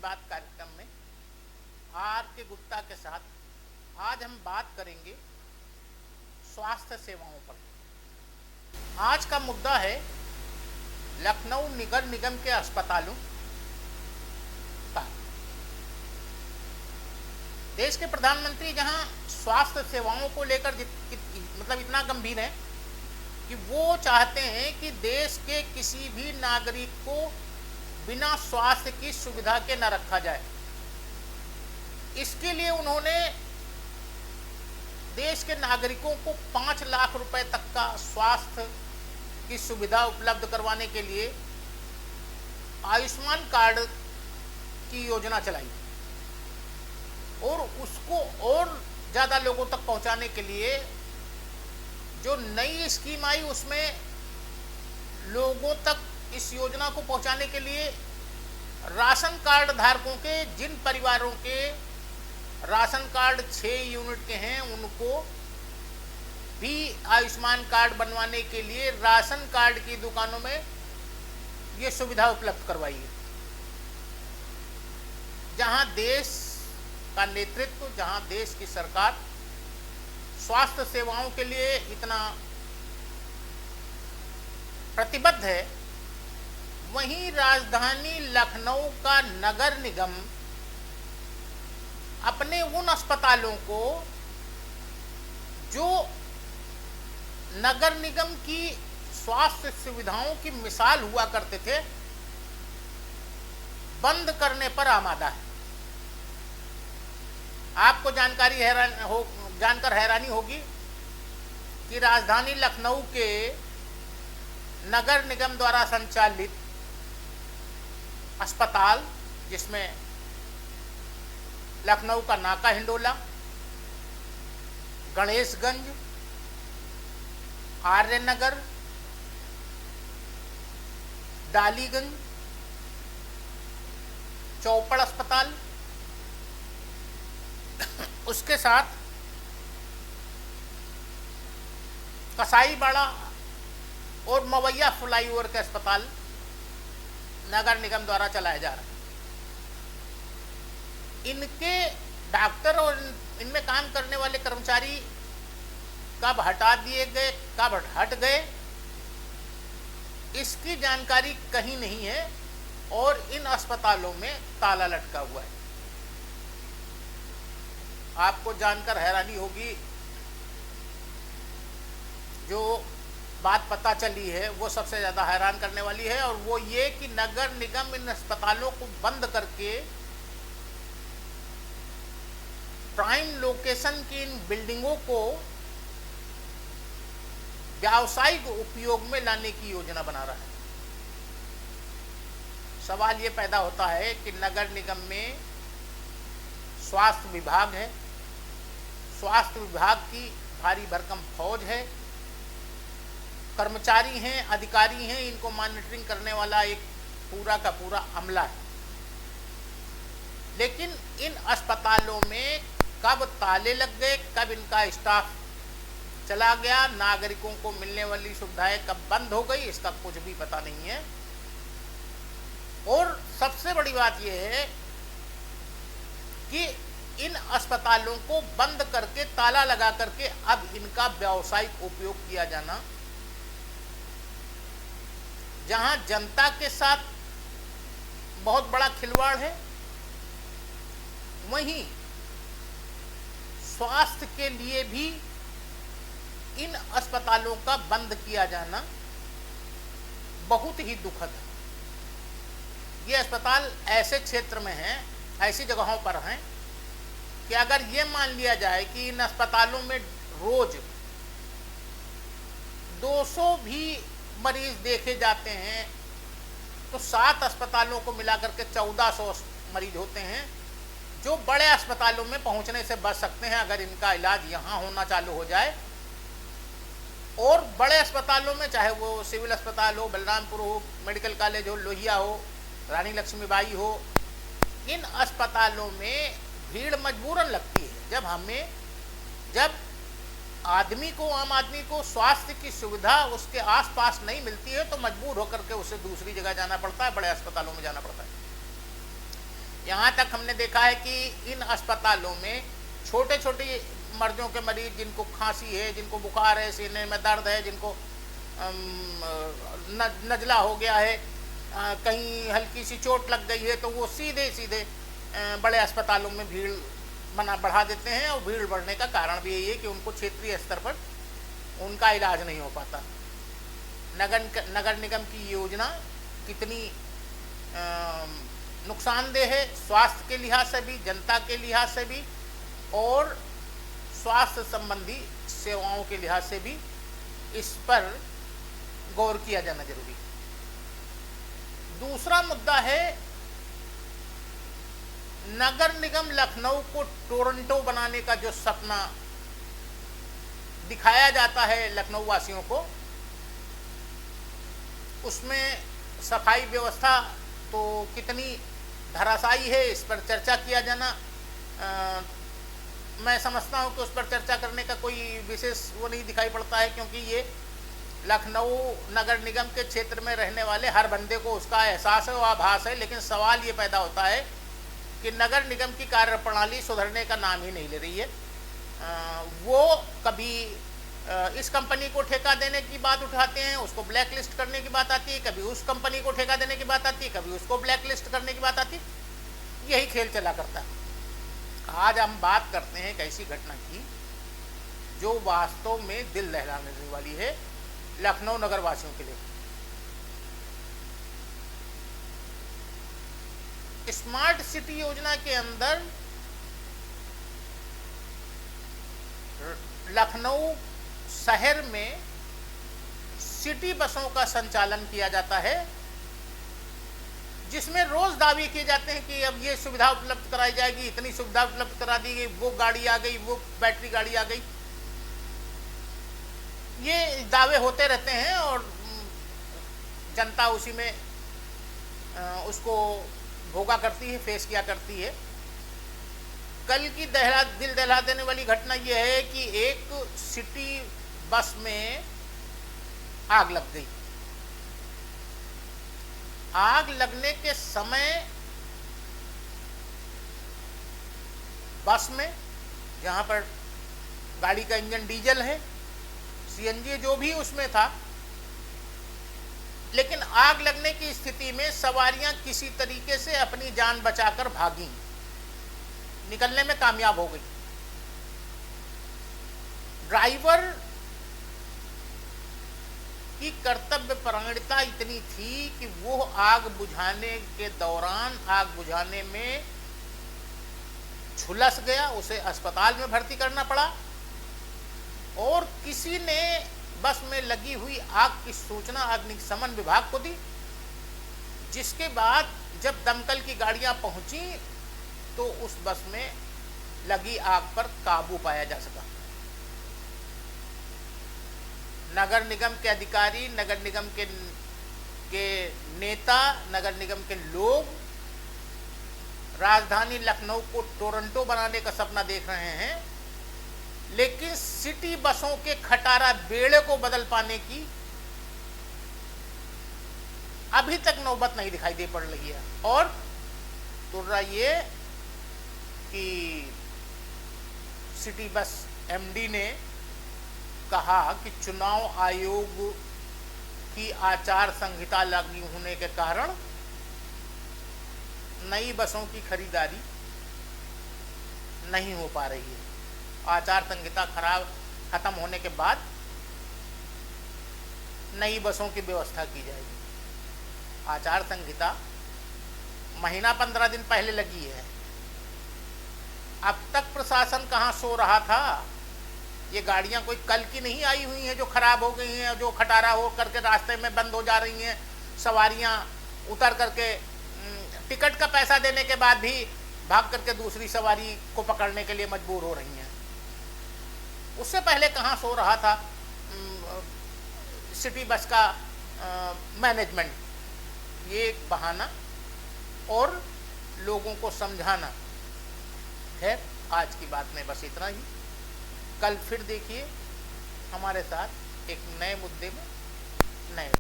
बात कार्यक्रम में आर के गुप्ता के साथ आज हम बात करेंगे स्वास्थ्य सेवाओं पर। आज का मुद्दा है लखनऊ नगर निगम के अस्पतालों का। देश के प्रधानमंत्री जहां स्वास्थ्य सेवाओं को लेकर इतना गंभीर है कि वो चाहते हैं कि देश के किसी भी नागरिक को बिना स्वास्थ्य की सुविधा के न रखा जाए। इसके लिए उन्होंने देश के नागरिकों को 5 लाख रुपए तक का स्वास्थ्य की सुविधा उपलब्ध करवाने के लिए आयुष्मान कार्ड की योजना चलाई और उसको और ज़्यादा लोगों तक पहुंचाने के लिए जो नई स्कीम आई उसमें लोगों तक इस योजना को पहुंचाने के लिए राशन कार्ड धारकों के जिन परिवारों के राशन कार्ड 6 यूनिट के हैं उनको भी आयुष्मान कार्ड बनवाने के लिए राशन कार्ड की दुकानों में ये सुविधा उपलब्ध करवाई है। जहां देश का नेतृत्व, जहां देश की सरकार स्वास्थ्य सेवाओं के लिए इतना प्रतिबद्ध है, वहीं राजधानी लखनऊ का नगर निगम अपने उन अस्पतालों को जो नगर निगम की स्वास्थ्य सुविधाओं की मिसाल हुआ करते थे, बंद करने पर आमादा है। आपको जानकर हैरानी होगी कि राजधानी लखनऊ के नगर निगम द्वारा संचालित अस्पताल, जिसमें लखनऊ का नाका हिंडोला, गणेशगंज, आर्यनगर, डालीगंज, चौपड़ अस्पताल, उसके साथ कसाईबाड़ा और मवैया फ्लाईओवर के अस्पताल नगर निगम द्वारा चलाया जा रहा है। इनके डॉक्टर और इनमें काम करने वाले कर्मचारी कब हटा दिए गए, कब हट गए, इसकी जानकारी कहीं नहीं है और इन अस्पतालों में ताला लटका हुआ है। आपको जानकर हैरानी होगी, जो बात पता चली है वो सबसे ज़्यादा हैरान करने वाली है, और वो ये कि नगर निगम इन अस्पतालों को बंद करके प्राइम लोकेशन की इन बिल्डिंगों को व्यावसायिक उपयोग में लाने की योजना बना रहा है। सवाल ये पैदा होता है कि नगर निगम में स्वास्थ्य विभाग है, स्वास्थ्य विभाग की भारी भरकम फौज है, कर्मचारी हैं, अधिकारी हैं, इनको मॉनिटरिंग करने वाला एक पूरा का पूरा अमला है। लेकिन इन अस्पतालों में कब ताले लग गए, कब इनका स्टाफ चला गया, नागरिकों को मिलने वाली सुविधाएं कब बंद हो गई, इसका कुछ भी पता नहीं है। और सबसे बड़ी बात यह है कि इन अस्पतालों को बंद करके, ताला लगा करके अब इनका व्यावसायिक उपयोग किया जाना, जहां जनता के साथ बहुत बड़ा खिलवाड़ है, वहीं स्वास्थ्य के लिए भी इन अस्पतालों का बंद किया जाना बहुत ही दुखद है। ये अस्पताल ऐसे क्षेत्र में हैं, ऐसी जगहों पर हैं कि अगर ये मान लिया जाए कि इन अस्पतालों में रोज 200 भी मरीज देखे जाते हैं तो 7 अस्पतालों को मिलाकर के 1400 मरीज होते हैं जो बड़े अस्पतालों में पहुंचने से बच सकते हैं अगर इनका इलाज यहाँ होना चालू हो जाए। और बड़े अस्पतालों में, चाहे वो सिविल अस्पताल हो, बलरामपुर हो, मेडिकल कॉलेज हो, लोहिया हो, रानी लक्ष्मीबाई हो, इन अस्पतालों में भीड़ मजबूरन लगती है। जब आदमी को, आम आदमी को स्वास्थ्य की सुविधा उसके आसपास नहीं मिलती है तो मजबूर होकर के उसे दूसरी जगह जाना पड़ता है, बड़े अस्पतालों में जाना पड़ता है। यहाँ तक हमने देखा है कि इन अस्पतालों में छोटे छोटे मर्जों के मरीज, जिनको खांसी है, जिनको बुखार है, सीने में दर्द है, जिनको नजला हो गया है, कहीं हल्की सी चोट लग गई है, तो वो सीधे सीधे बड़े अस्पतालों में भीड़ बढ़ा देते हैं। और भीड़ बढ़ने का कारण भी यही है कि उनको क्षेत्रीय स्तर पर उनका इलाज नहीं हो पाता। नगर निगम की योजना कितनी नुकसानदेह है, स्वास्थ्य के लिहाज से भी, जनता के लिहाज से भी, और स्वास्थ्य संबंधी सेवाओं के लिहाज से भी, इस पर गौर किया जाना जरूरी। दूसरा मुद्दा है, नगर निगम लखनऊ को टोरंटो बनाने का जो सपना दिखाया जाता है लखनऊ वासियों को, उसमें सफाई व्यवस्था तो कितनी धराशायी है, इस पर चर्चा किया जाना, मैं समझता हूं कि उस पर चर्चा करने का कोई विशेष वो नहीं दिखाई पड़ता है, क्योंकि ये लखनऊ नगर निगम के क्षेत्र में रहने वाले हर बंदे को उसका एहसास है, वो आभास है। लेकिन सवाल ये पैदा होता है कि नगर निगम की कार्यप्रणाली सुधरने का नाम ही नहीं ले रही है। वो कभी इस कंपनी को ठेका देने की बात उठाते हैं, उसको ब्लैक लिस्ट करने की बात आती है, कभी उस कंपनी को ठेका देने की बात आती है, कभी उसको ब्लैक लिस्ट करने की बात आती है, यही खेल चला करता है। आज हम बात करते हैं एक ऐसी घटना की जो वास्तव में दिल दहलाने वाली है लखनऊ नगर वासियों के लिए। स्मार्ट सिटी योजना के अंदर लखनऊ शहर में सिटी बसों का संचालन किया जाता है, जिसमें रोज दावे किए जाते हैं कि अब ये सुविधा उपलब्ध कराई जाएगी, इतनी सुविधा उपलब्ध करा दी गई, वो गाड़ी आ गई, वो बैटरी गाड़ी आ गई। ये दावे होते रहते हैं और जनता उसी में उसको भोगा करती है, फेस किया करती है। कल की दिल दहला देने वाली घटना यह है कि एक सिटी बस में आग लग गई। आग लगने के समय बस में, जहां पर गाड़ी का इंजन डीजल है, सीएनजी जो भी उसमें था, लेकिन आग लगने की स्थिति में सवारियां किसी तरीके से अपनी जान बचाकर भागी, निकलने में कामयाब हो गई। ड्राइवर की कर्तव्य परायणता इतनी थी कि वो आग बुझाने के दौरान आग बुझाने में झुलस गया, उसे अस्पताल में भर्ती करना पड़ा, और किसी ने बस में लगी हुई आग की सूचना अग्निशमन विभाग को दी, जिसके बाद जब दमकल की गाड़ियां पहुंची तो उस बस में लगी आग पर काबू पाया जा सका। नगर निगम के अधिकारी, नगर निगम के नेता, नगर निगम के लोग राजधानी लखनऊ को टोरंटो बनाने का सपना देख रहे हैं, लेकिन सिटी बसों के खटारा बेड़े को बदल पाने की अभी तक नौबत नहीं दिखाई दे पड़ रही है। और तुर्रा ये कि सिटी बस एमडी ने कहा कि चुनाव आयोग की आचार संहिता लागू होने के कारण नई बसों की खरीदारी नहीं हो पा रही है। आचार संहिता खत्म होने के बाद नई बसों की व्यवस्था की जाएगी। आचार संहिता महीना 15 दिन पहले लगी है। अब तक प्रशासन कहाँ सो रहा था। ये गाड़ियां कोई कल की नहीं आई हुई हैं जो खराब हो गई हैं, जो खटारा हो करके रास्ते में बंद हो जा रही हैं, सवारियां उतर करके टिकट का पैसा देने के बाद भी भाग करके दूसरी सवारी को पकड़ने के लिए मजबूर हो रही हैं। उससे पहले कहाँ सो रहा था सिटी बस का मैनेजमेंट। ये एक बहाना और लोगों को समझाना है। आज की बात में बस इतना ही। कल फिर देखिए हमारे साथ एक नए मुद्दे में नए